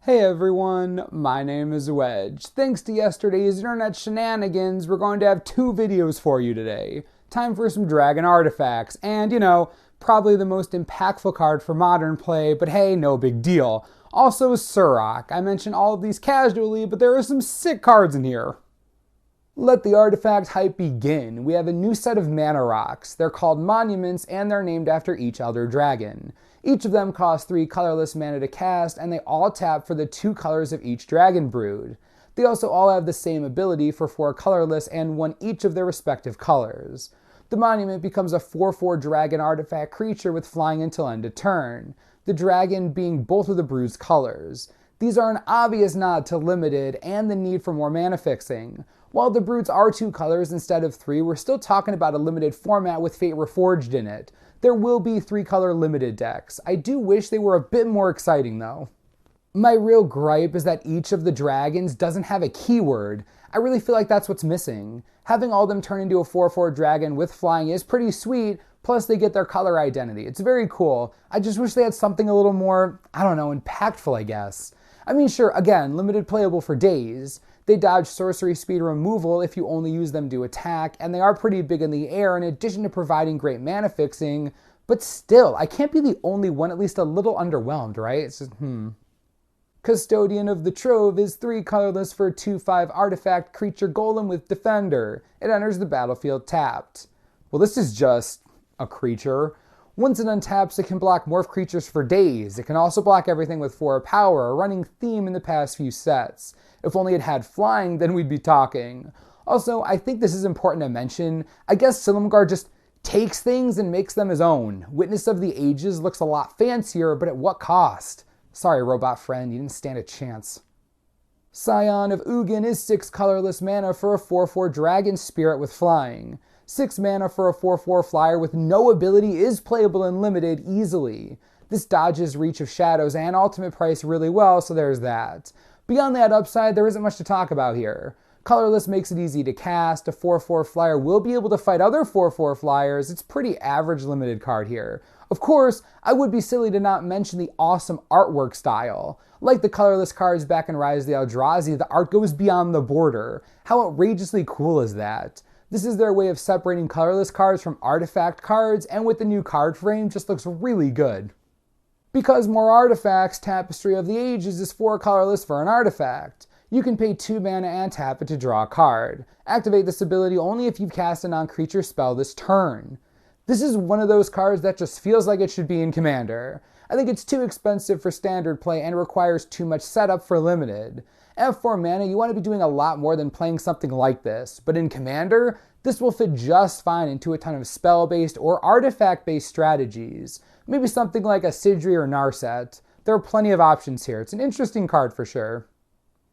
Hey everyone, my name is Wedge. Thanks to yesterday's internet shenanigans, we're going to have two videos for you today. Time for some dragon artifacts, and probably the most impactful card for modern play, but hey, no big deal. Also Surrak. I mentioned all of these casually, but there are some sick cards in here. Let the artifact hype begin. We have a new set of mana rocks. They're called monuments and they're named after each elder dragon. Each of them costs 3 colorless mana to cast, and they all tap for the 2 colors of each dragon brood. They also all have the same ability for 4 colorless and 1 each of their respective colors. The monument becomes a 4/4 dragon artifact creature with flying until end of turn, the dragon being both of the brood's colors. These are an obvious nod to limited and the need for more mana fixing. While the broods are 2 colors instead of 3, we're still talking about a limited format with Fate Reforged in it. There will be 3-color limited decks. I do wish they were a bit more exciting though. My real gripe is that each of the dragons doesn't have a keyword. I really feel like that's what's missing. Having all of them turn into a 4/4 dragon with flying is pretty sweet, plus they get their color identity. It's very cool. I just wish they had something a little more, impactful, I guess. I mean, sure, again, limited playable for days. They dodge sorcery speed removal if you only use them to attack, and they are pretty big in the air in addition to providing great mana fixing, but still, I can't be the only one at least a little underwhelmed, right? It's just, Custodian of the Trove is 3 colorless for a 2/5 artifact creature golem with Defender. It enters the battlefield tapped. Well, this is just a creature. Once it untaps, it can block morph creatures for days. It can also block everything with 4 power, a running theme in the past few sets. If only it had flying, then we'd be talking. Also, I think this is important to mention. I guess Silumgar just takes things and makes them his own. Witness of the Ages looks a lot fancier, but at what cost? Sorry, robot friend, you didn't stand a chance. Scion of Ugin is 6 colorless mana for a 4/4 dragon spirit with flying. 6 mana for a 4/4 flyer with no ability is playable and limited easily. This dodges Reach of Shadows and Ultimate Price really well, so there's that. Beyond that upside, there isn't much to talk about here. Colorless makes it easy to cast. A 4/4 flyer will be able to fight other 4/4 flyers. It's pretty average limited card here. Of course, I would be silly to not mention the awesome artwork style. Like the colorless cards back in Rise of the Eldrazi, the art goes beyond the border. How outrageously cool is that? This is their way of separating colorless cards from artifact cards, and with the new card frame, just looks really good. Because more artifacts, Tapestry of the Ages is 4 colorless for an artifact. You can pay 2 mana and tap it to draw a card. Activate this ability only if you've cast a non-creature spell this turn. This is one of those cards that just feels like it should be in Commander. I think it's too expensive for standard play and requires too much setup for limited. At 4 mana, you want to be doing a lot more than playing something like this, but in Commander, this will fit just fine into a ton of spell-based or artifact-based strategies. Maybe something like a Sidri or Narset. There are plenty of options here. It's an interesting card for sure.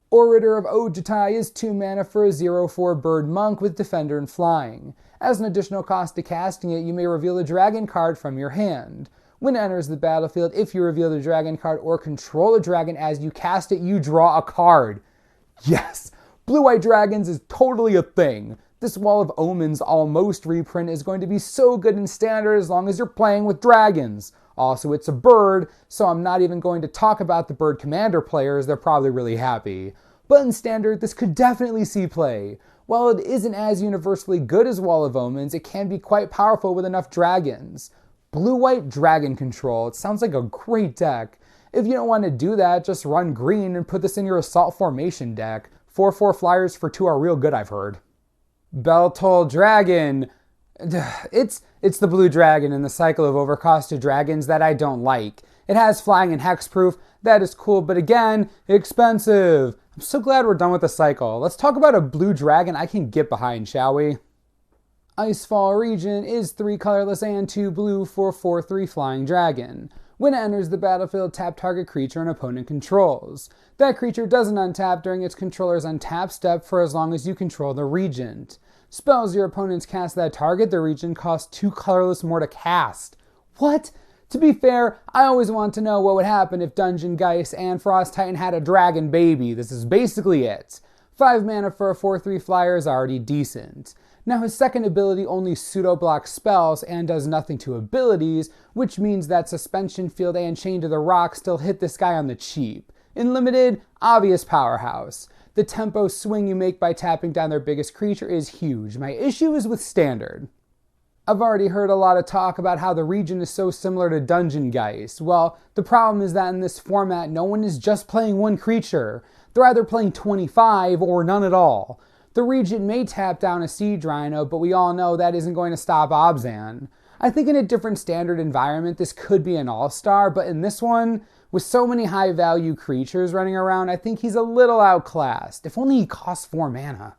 Orator of Oai is 2 mana for a 0/4 bird monk with Defender and flying. As an additional cost to casting it, you may reveal a dragon card from your hand. When it enters the battlefield, if you reveal the dragon card or control a dragon as you cast it, you draw a card. Yes! Blue-white dragons is totally a thing. This Wall of Omens almost reprint is going to be so good in Standard as long as you're playing with dragons. Also, it's a bird, so I'm not even going to talk about the bird commander players, they're probably really happy. But in Standard, this could definitely see play. While it isn't as universally good as Wall of Omens, it can be quite powerful with enough dragons. Blue-white dragon control, it sounds like a great deck. If you don't want to do that, just run green and put this in your Assault Formation deck. 4/4 flyers for 2 are real good, I've heard. Beltol Dragon. It's the blue dragon in the cycle of overcosted dragons that I don't like. It has flying and hexproof, that is cool, but again, expensive. I'm so glad we're done with the cycle. Let's talk about a blue dragon I can get behind, shall we? Icefall Regent is 3 colorless and 2 blue for a 4/3 flying dragon. When it enters the battlefield, tap target creature an opponent controls. That creature doesn't untap during its controller's untap step for as long as you control the Regent. Spells your opponents cast that target the Regent costs 2 colorless more to cast. What? To be fair, I always want to know what would happen if Dungeon Geist and Frost Titan had a dragon baby. This is basically it. 5 mana for a 4/3 flyer is already decent. Now his second ability only pseudo-blocks spells and does nothing to abilities, which means that Suspension Field and Chain to the Rock still hit this guy on the cheap. In Limited, obvious powerhouse. The tempo swing you make by tapping down their biggest creature is huge. My issue is with Standard. I've already heard a lot of talk about how the Regent is so similar to Dungeon Geist. Well, the problem is that in this format, no one is just playing one creature. They're either playing 25 or none at all. The Regent may tap down a Siege Rhino, but we all know that isn't going to stop Obzan. I think in a different Standard environment, this could be an all-star, but in this one, with so many high-value creatures running around, I think he's a little outclassed. If only he costs 4 mana.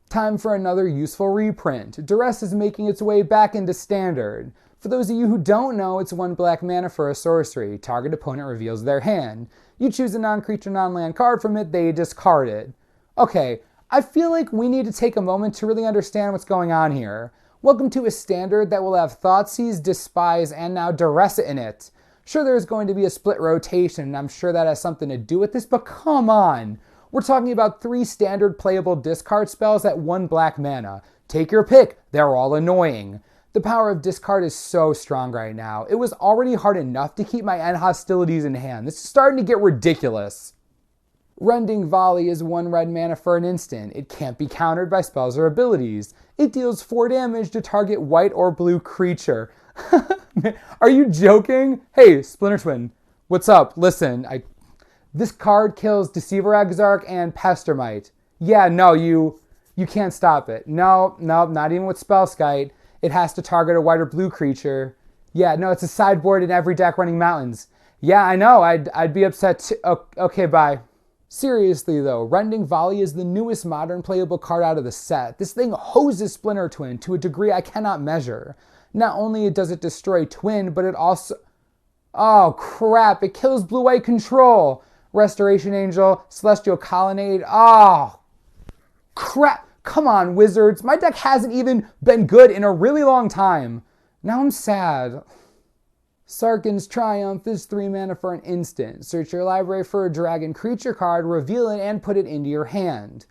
Time for another useful reprint. Duress is making its way back into Standard. For those of you who don't know, it's 1 black mana for a sorcery. Target opponent reveals their hand. You choose a non-creature, non-land card from it, they discard it. Okay, I feel like we need to take a moment to really understand what's going on here. Welcome to a Standard that will have Thoughtseize, Despise, and now Duress in it. Sure, there's going to be a split rotation, and I'm sure that has something to do with this, but come on! We're talking about 3 standard playable discard spells at 1 black mana. Take your pick, they're all annoying. The power of discard is so strong right now. It was already hard enough to keep my end hostilities in hand. This is starting to get ridiculous. Rending Volley is 1 red mana for an instant. It can't be countered by spells or abilities. It deals 4 damage to target white or blue creature. Are you joking? Hey, Splinter Twin, what's up? Listen, this card kills Deceiver Exarch and Pestermite. Yeah, no, you can't stop it. No, not even with Spellskite. It has to target a white or blue creature. Yeah, no, it's a sideboard in every deck running Mountains. Yeah, I know, I'd be upset too. Okay, bye. Seriously though, Rending Volley is the newest modern playable card out of the set. This thing hoses Splinter Twin to a degree I cannot measure. Not only does it destroy Twin, but it also... Oh crap, it kills blue-white control! Restoration Angel, Celestial Colonnade, oh crap! Come on, Wizards, my deck hasn't even been good in a really long time. Now I'm sad. Sarkhan's Triumph is 3 mana for an instant. Search your library for a dragon creature card, reveal it, and put it into your hand.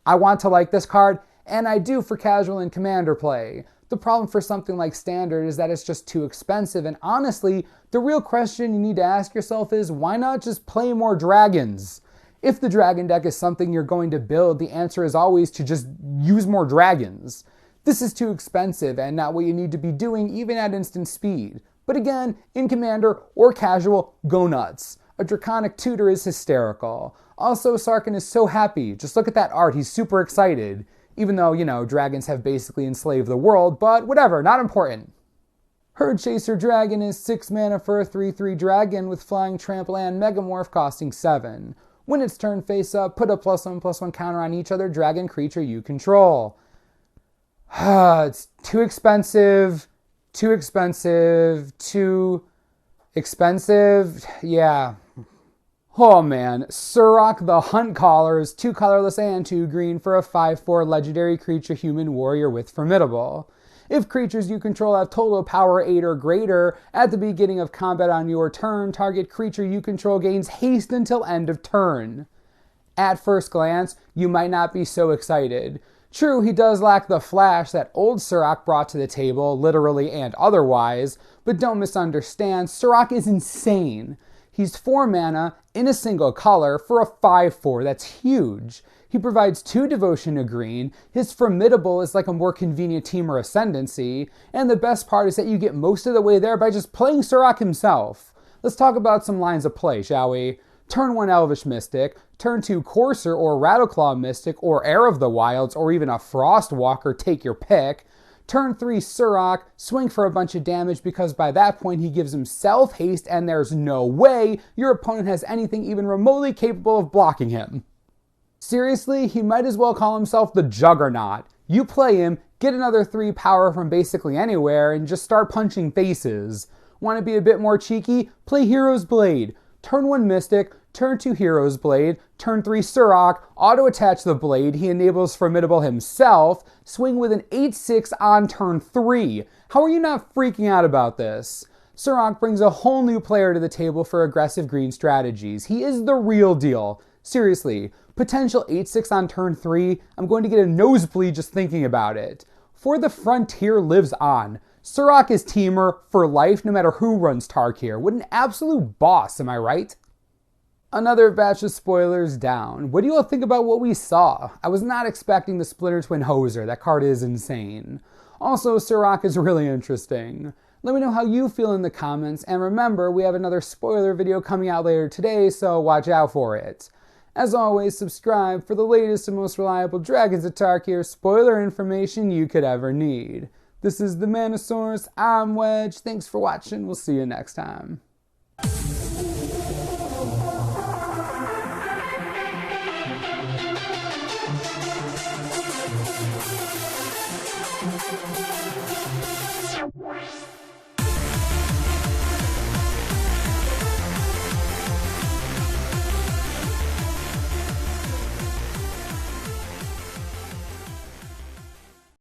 I want to like this card, and I do for casual and commander play. The problem for something like Standard is that it's just too expensive, and honestly, the real question you need to ask yourself is, why not just play more dragons? If the dragon deck is something you're going to build, the answer is always to just use more dragons. This is too expensive and not what you need to be doing even at instant speed. But again, in Commander or Casual, go nuts. A Draconic Tutor is hysterical. Also, Sarkhan is so happy. Just look at that art, he's super excited. Even though, you know, dragons have basically enslaved the world, but whatever, not important. Herd Chaser Dragon is 6 mana for a 3/3 dragon with Flying Trample and Megamorph costing 7. When it's turn face up, put a +1/+1 counter on each other dragon creature you control. It's too expensive. Too expensive. Yeah. Oh man, Surrak the Hunted is 2 colorless and 2 green for a 5/4 legendary creature human warrior with Formidable. If creatures you control have total power 8 or greater, at the beginning of combat on your turn, target creature you control gains haste until end of turn. At first glance, you might not be so excited. True, he does lack the flash that old Surrak brought to the table, literally and otherwise, but don't misunderstand, Surrak is insane. He's 4 mana in a single color for a 5/4, that's huge. He provides 2 devotion to green, his Formidable is like a more convenient Temur Ascendancy, and the best part is that you get most of the way there by just playing Surrak himself. Let's talk about some lines of play, shall we? Turn 1 Elvish Mystic, turn 2 Courser or Rattleclaw Mystic or Heir of the Wilds or even a Frostwalker, take your pick. Turn 3 Surrak, swing for a bunch of damage because by that point he gives himself haste and there's no way your opponent has anything even remotely capable of blocking him. Seriously, he might as well call himself the Juggernaut. You play him, get another 3 power from basically anywhere, and just start punching faces. Want to be a bit more cheeky? Play Hero's Blade. Turn 1 Mystic, turn 2 Hero's Blade, turn 3 Surrak, auto-attach the blade, he enables Formidable himself, swing with an 8/6 on turn 3. How are you not freaking out about this? Surrak brings a whole new player to the table for aggressive green strategies. He is the real deal. Seriously, potential 8/6 on turn 3, I'm going to get a nosebleed just thinking about it. For the Frontier lives on. Surrak is Temur for life no matter who runs Tarkir. What an absolute boss, am I right? Another batch of spoilers down. What do you all think about what we saw? I was not expecting the Splinter Twin Hoser. That card is insane. Also, Surrak is really interesting. Let me know how you feel in the comments, and remember, we have another spoiler video coming out later today, so watch out for it. As always, subscribe for the latest and most reliable Dragons of Tarkir spoiler information you could ever need. This is the Manosaurus, I'm Wedge, thanks for watching, we'll see you next time.